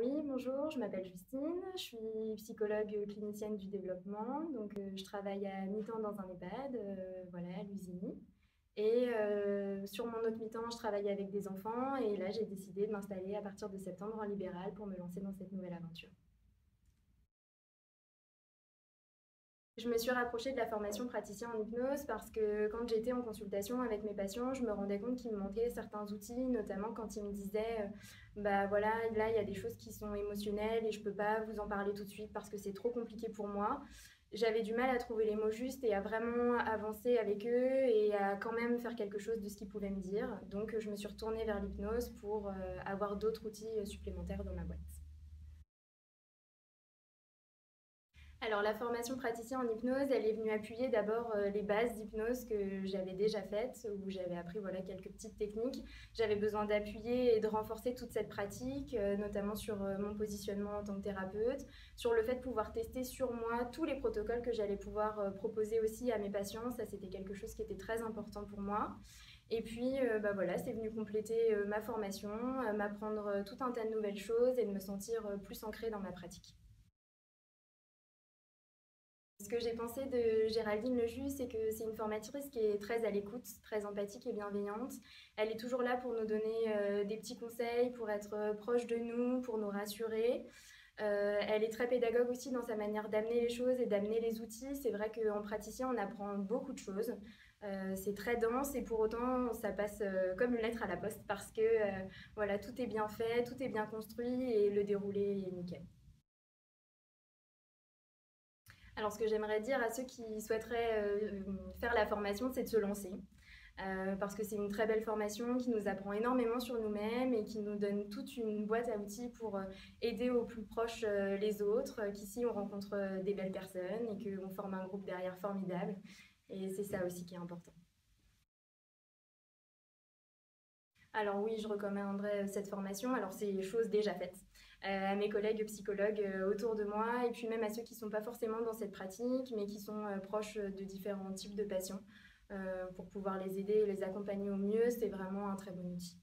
Oui, bonjour, je m'appelle Justine, je suis psychologue clinicienne du développement, donc je travaille à mi-temps dans un EHPAD, voilà, à Lusigny. Et sur mon autre mi-temps, je travaille avec des enfants et là, j'ai décidé de m'installer à partir de septembre en libéral pour me lancer dans cette nouvelle aventure. Je me suis rapprochée de la formation praticien en hypnose parce que quand j'étais en consultation avec mes patients, je me rendais compte qu'il me manquait certains outils, notamment quand ils me disaient bah voilà, là il y a des choses qui sont émotionnelles et je ne peux pas vous en parler tout de suite parce que c'est trop compliqué pour moi. J'avais du mal à trouver les mots justes et à vraiment avancer avec eux et à quand même faire quelque chose de ce qu'ils pouvaient me dire. Donc je me suis retournée vers l'hypnose pour avoir d'autres outils supplémentaires dans ma boîte. Alors la formation praticien en hypnose, elle est venue appuyer d'abord les bases d'hypnose que j'avais déjà faites, où j'avais appris voilà, quelques petites techniques. J'avais besoin d'appuyer et de renforcer toute cette pratique, notamment sur mon positionnement en tant que thérapeute, sur le fait de pouvoir tester sur moi tous les protocoles que j'allais pouvoir proposer aussi à mes patients. Ça, c'était quelque chose qui était très important pour moi. Et puis, bah voilà, c'est venu compléter ma formation, m'apprendre tout un tas de nouvelles choses et de me sentir plus ancrée dans ma pratique. Ce que j'ai pensé de Géraldine Lejus, c'est que c'est une formatrice qui est très à l'écoute, très empathique et bienveillante. Elle est toujours là pour nous donner des petits conseils, pour être proche de nous, pour nous rassurer. Elle est très pédagogue aussi dans sa manière d'amener les choses et d'amener les outils. C'est vrai qu'en praticien, on apprend beaucoup de choses. C'est très dense et pour autant, ça passe comme une lettre à la poste parce que voilà, tout est bien fait, tout est bien construit et le déroulé est nickel. Alors, ce que j'aimerais dire à ceux qui souhaiteraient faire la formation, c'est de se lancer. Parce que c'est une très belle formation qui nous apprend énormément sur nous-mêmes et qui nous donne toute une boîte à outils pour aider au plus proche les autres, qu'ici on rencontre des belles personnes et qu'on forme un groupe derrière formidable. Et c'est ça aussi qui est important. Alors oui, je recommanderais cette formation. Alors c'est chose déjà faite à mes collègues psychologues autour de moi et puis même à ceux qui ne sont pas forcément dans cette pratique mais qui sont proches de différents types de patients pour pouvoir les aider et les accompagner au mieux. C'est vraiment un très bon outil.